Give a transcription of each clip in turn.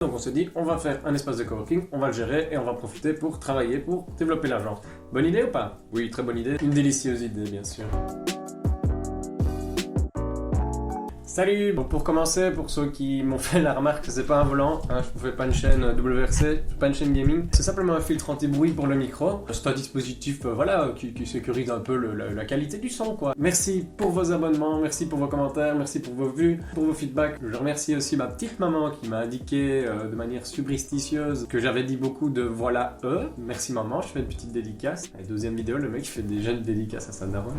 Donc on se dit, on va faire un espace de coworking, on va le gérer et on va profiter pour travailler, pour développer l'agence. Bonne idée ou pas? Oui, très bonne idée. Une délicieuse idée, bien sûr. Salut! Donc pour commencer, pour ceux qui m'ont fait la remarque que c'est pas un volant, je ne fais pas une chaîne WRC, pas une chaîne gaming, c'est simplement un filtre anti-bruit pour le micro. C'est un dispositif qui sécurise un peu la qualité du son quoi. Merci pour vos abonnements, merci pour vos commentaires, merci pour vos vues, pour vos feedbacks. Je remercie aussi ma petite maman qui m'a indiqué de manière superstitieuse que j'avais dit beaucoup de voilà Merci maman, je fais une petite dédicace. La deuxième vidéo, le mec fait des jeunes dédicaces à sa daronne.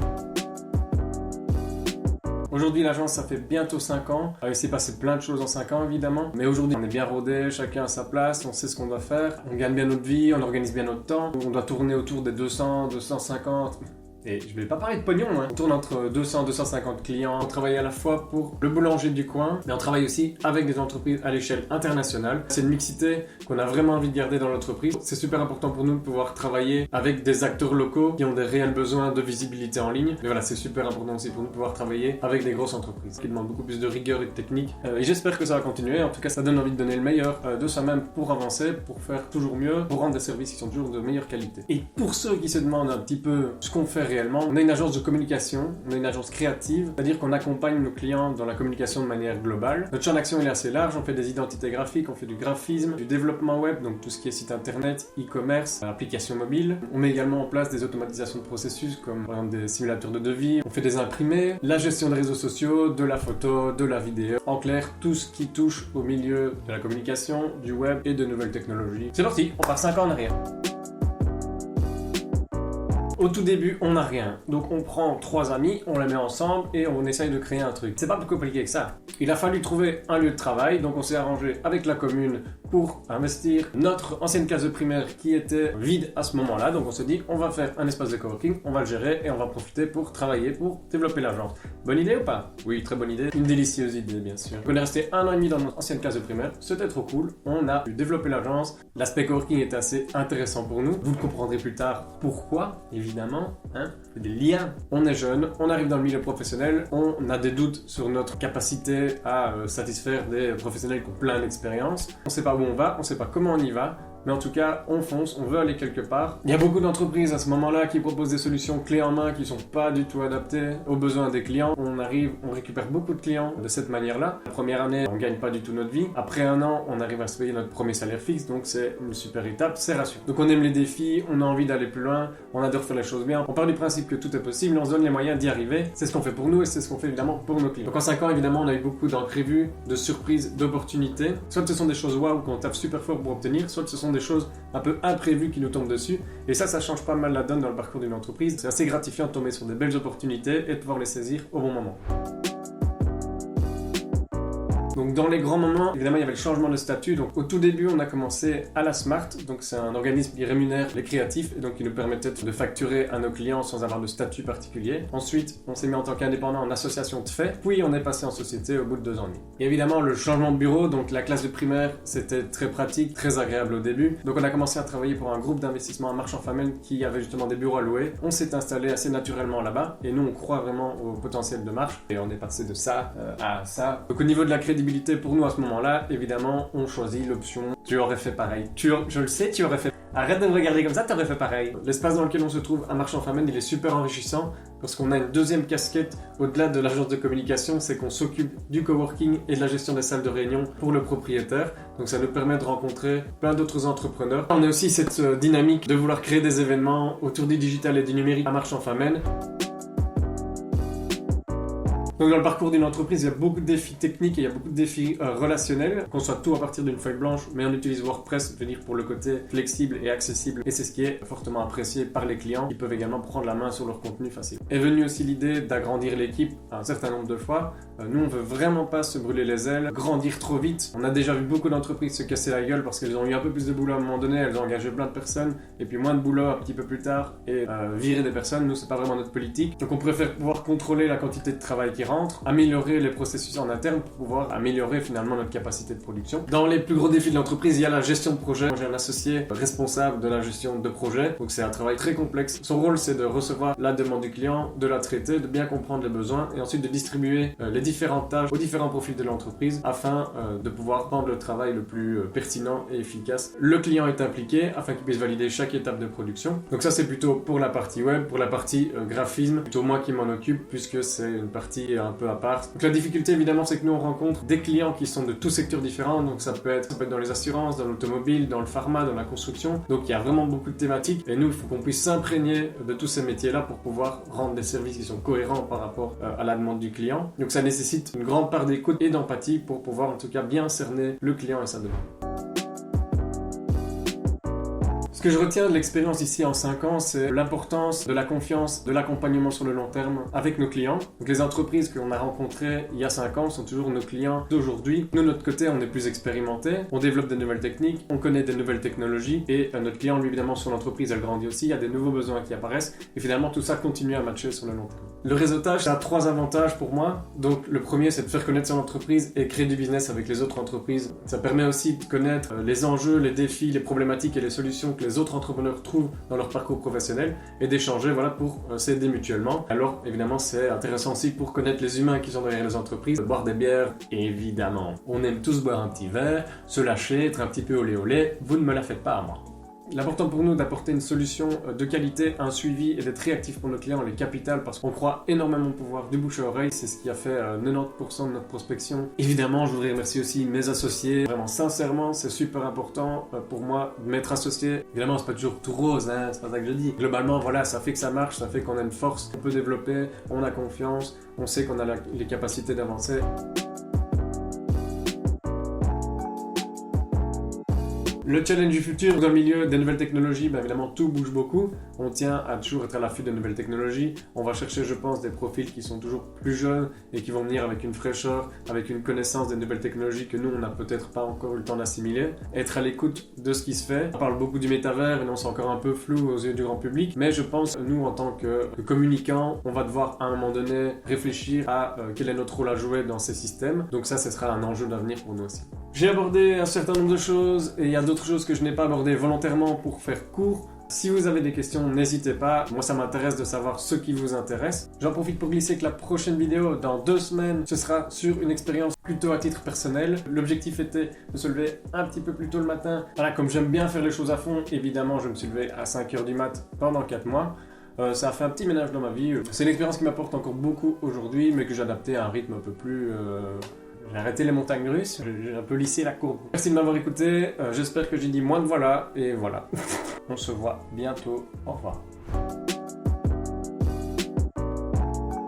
Aujourd'hui, l'agence, ça fait bientôt 5 ans. Il s'est passé plein de choses en 5 ans, évidemment. Mais aujourd'hui, on est bien rodé, chacun à sa place, on sait ce qu'on doit faire. On gagne bien notre vie, on organise bien notre temps. On doit tourner autour des 200, 250... Et je vais pas parler de pognon, On tourne entre 200 et 250 clients. On travaille à la fois pour le boulanger du coin, mais on travaille aussi avec des entreprises à l'échelle internationale. C'est une mixité qu'on a vraiment envie de garder dans l'entreprise. C'est super important pour nous de pouvoir travailler avec des acteurs locaux qui ont des réels besoins de visibilité en ligne. Mais voilà, c'est super important aussi pour nous de pouvoir travailler avec des grosses entreprises qui demandent beaucoup plus de rigueur et de technique. Et j'espère que ça va continuer. En tout cas, ça donne envie de donner le meilleur de soi-même pour avancer, pour faire toujours mieux, pour rendre des services qui sont toujours de meilleure qualité. Et pour ceux qui se demandent un petit peu ce qu'on fait réellement, on est une agence de communication, on est une agence créative, c'est-à-dire qu'on accompagne nos clients dans la communication de manière globale. Notre champ d'action est assez large, on fait des identités graphiques, on fait du graphisme, du développement web, donc tout ce qui est site internet, e-commerce, applications mobiles. On met également en place des automatisations de processus comme par exemple des simulateurs de devis, on fait des imprimés, la gestion des réseaux sociaux, de la photo, de la vidéo. En clair, tout ce qui touche au milieu de la communication, du web et de nouvelles technologies. C'est parti, on part 5 ans en arrière. Au tout début, on n'a rien. Donc on prend 3 amis, on les met ensemble et on essaye de créer un truc. C'est pas plus compliqué que ça. Il a fallu trouver un lieu de travail, donc on s'est arrangé avec la commune pour investir notre ancienne case de primaire qui était vide à ce moment-là. Donc on s'est dit, on va faire un espace de coworking, on va le gérer et on va profiter pour travailler, pour développer l'agence. Bonne idée ou pas? Oui, très bonne idée. Une délicieuse idée, bien sûr. On est resté 1 an et demi dans notre ancienne case de primaire. C'était trop cool. On a pu développer l'agence. L'aspect coworking était assez intéressant pour nous. Vous le comprendrez plus tard pourquoi, évidemment. Des liens. On est jeune, on arrive dans le milieu professionnel, on a des doutes sur notre capacité à satisfaire des professionnels qui ont plein d'expérience. On ne sait pas où on va, on ne sait pas comment on y va. Mais en tout cas, on fonce, on veut aller quelque part. Il y a beaucoup d'entreprises à ce moment-là qui proposent des solutions clés en main qui ne sont pas du tout adaptées aux besoins des clients. On récupère beaucoup de clients de cette manière-là. La première année, on ne gagne pas du tout notre vie. Après 1 an, on arrive à se payer notre premier salaire fixe, donc c'est une super étape, c'est rassurant. Donc on aime les défis, on a envie d'aller plus loin, on adore faire les choses bien. On part du principe que tout est possible, on se donne les moyens d'y arriver. C'est ce qu'on fait pour nous et c'est ce qu'on fait évidemment pour nos clients. Donc en 5 ans, évidemment, on a eu beaucoup d'imprévus, de surprises, d'opportunités. Soit ce sont des choses waouh qu'on tape super fort pour obtenir, soit ce sont des choses un peu imprévues qui nous tombent dessus. Et ça change pas mal la donne dans le parcours d'une entreprise. C'est assez gratifiant de tomber sur des belles opportunités et de pouvoir les saisir au bon moment. Donc dans les grands moments, évidemment, il y avait le changement de statut. Donc au tout début, on a commencé à la Smart. Donc c'est un organisme qui rémunère les créatifs et donc qui nous permettait de facturer à nos clients sans avoir de statut particulier. Ensuite, on s'est mis en tant qu'indépendant en association de fait. Puis on est passé en société au bout de 2 ans et demi. Et évidemment, le changement de bureau, donc la classe de primaire, c'était très pratique, très agréable au début. Donc on a commencé à travailler pour un groupe d'investissement à Marchand-Famenne qui avait justement des bureaux à louer. On s'est installé assez naturellement là-bas et nous, on croit vraiment au potentiel de Marche. Et on est passé de ça à ça. Donc au niveau de la crédibilité, pour nous à ce moment-là, évidemment, on choisit l'option « tu aurais fait pareil ». Je le sais, tu aurais fait. Arrête de me regarder comme ça, tu aurais fait pareil. L'espace dans lequel on se trouve à Marchand-Famenne, il est super enrichissant parce qu'on a une deuxième casquette au-delà de l'agence de communication, c'est qu'on s'occupe du coworking et de la gestion des salles de réunion pour le propriétaire. Donc ça nous permet de rencontrer plein d'autres entrepreneurs. On a aussi cette dynamique de vouloir créer des événements autour du digital et du numérique à Marchand-Famenne. Donc dans le parcours d'une entreprise, il y a beaucoup de défis techniques et il y a beaucoup de défis relationnels. Qu'on soit tout à partir d'une feuille blanche, mais on utilise WordPress, je veux dire, pour le côté flexible et accessible. Et c'est ce qui est fortement apprécié par les clients qui peuvent également prendre la main sur leur contenu facile. Est venue aussi l'idée d'agrandir l'équipe un certain nombre de fois. Nous, on veut vraiment pas se brûler les ailes, grandir trop vite. On a déjà vu beaucoup d'entreprises se casser la gueule parce qu'elles ont eu un peu plus de boulot à un moment donné, elles ont engagé plein de personnes, et puis moins de boulot un petit peu plus tard, et virer des personnes. Nous, c'est pas vraiment notre politique. Donc on préfère pouvoir contrôler la quantité de travail qui rentre, améliorer les processus en interne pour pouvoir améliorer finalement notre capacité de production. Dans les plus gros défis de l'entreprise, il y a la gestion de projet. Moi, j'ai un associé responsable de la gestion de projet, donc c'est un travail très complexe. Son rôle, c'est de recevoir la demande du client, de la traiter, de bien comprendre les besoins, et ensuite de distribuer les différentes tâches, aux différents profils de l'entreprise afin de pouvoir rendre le travail le plus pertinent et efficace. Le client est impliqué afin qu'il puisse valider chaque étape de production. Donc ça c'est plutôt pour la partie web. Pour la partie graphisme, plutôt moi qui m'en occupe puisque c'est une partie un peu à part. Donc la difficulté évidemment c'est que nous on rencontre des clients qui sont de tous secteurs différents. Donc ça peut être dans les assurances, dans l'automobile, dans le pharma, dans la construction. Donc il y a vraiment beaucoup de thématiques et nous il faut qu'on puisse s'imprégner de tous ces métiers-là pour pouvoir rendre des services qui sont cohérents par rapport à la demande du client. Donc ça nécessite une grande part d'écoute et d'empathie pour pouvoir en tout cas bien cerner le client et sa demande. Ce que je retiens de l'expérience ici en 5 ans, c'est l'importance de la confiance, de l'accompagnement sur le long terme avec nos clients. Donc les entreprises qu'on a rencontrées il y a 5 ans sont toujours nos clients d'aujourd'hui. Nous, de notre côté, on est plus expérimentés, on développe des nouvelles techniques, on connaît des nouvelles technologies et notre client, lui, évidemment, sur l'entreprise, elle grandit aussi, il y a des nouveaux besoins qui apparaissent et finalement tout ça continue à matcher sur le long terme. Le réseautage, ça a 3 avantages pour moi. Donc le premier, c'est de faire connaître son entreprise et créer du business avec les autres entreprises. Ça permet aussi de connaître les enjeux, les défis, les problématiques et les solutions que les autres entrepreneurs trouvent dans leur parcours professionnel et d'échanger pour s'aider mutuellement. Alors évidemment c'est intéressant aussi pour connaître les humains qui sont derrière les entreprises, boire des bières évidemment. On aime tous boire un petit verre, se lâcher, être un petit peu olé olé, vous ne me la faites pas à moi. L'important pour nous d'apporter une solution de qualité, un suivi et d'être réactif pour nos clients, est capital parce qu'on croit énormément au pouvoir du bouche à oreille, c'est ce qui a fait 90% de notre prospection. Évidemment, je voudrais remercier aussi mes associés, vraiment sincèrement, c'est super important pour moi de m'être associé. Évidemment, c'est pas toujours tout rose, hein, c'est pas ça que je dis. Globalement, voilà, ça fait que ça marche, ça fait qu'on a une force, on peut développer, on a confiance, on sait qu'on a les capacités d'avancer. Le challenge du futur, dans le milieu des nouvelles technologies, évidemment tout bouge beaucoup. On tient à toujours être à l'affût de nouvelles technologies. On va chercher, je pense, des profils qui sont toujours plus jeunes et qui vont venir avec une fraîcheur, avec une connaissance des nouvelles technologies que nous, on n'a peut-être pas encore eu le temps d'assimiler. Être à l'écoute de ce qui se fait. On parle beaucoup du métavers et non, c'est encore un peu flou aux yeux du grand public. Mais je pense, nous, en tant que communicants, on va devoir à un moment donné réfléchir à quel est notre rôle à jouer dans ces systèmes. Donc ça, ce sera un enjeu d'avenir pour nous aussi. J'ai abordé un certain nombre de choses et il y a d'autres choses que je n'ai pas abordées volontairement pour faire court. Si vous avez des questions, n'hésitez pas. Moi, ça m'intéresse de savoir ce qui vous intéresse. J'en profite pour glisser que la prochaine vidéo, dans 2 semaines, ce sera sur une expérience plutôt à titre personnel. L'objectif était de se lever un petit peu plus tôt le matin. Voilà, comme j'aime bien faire les choses à fond, évidemment, je me suis levé à 5h du mat pendant 4 mois. Ça a fait un petit ménage dans ma vie. C'est une expérience qui m'apporte encore beaucoup aujourd'hui, mais que j'ai adapté à un rythme un peu plus... J'ai arrêté les montagnes russes, j'ai un peu lissé la courbe. Merci de m'avoir écouté, j'espère que j'ai dit moins de voilà, et voilà. On se voit bientôt, au revoir.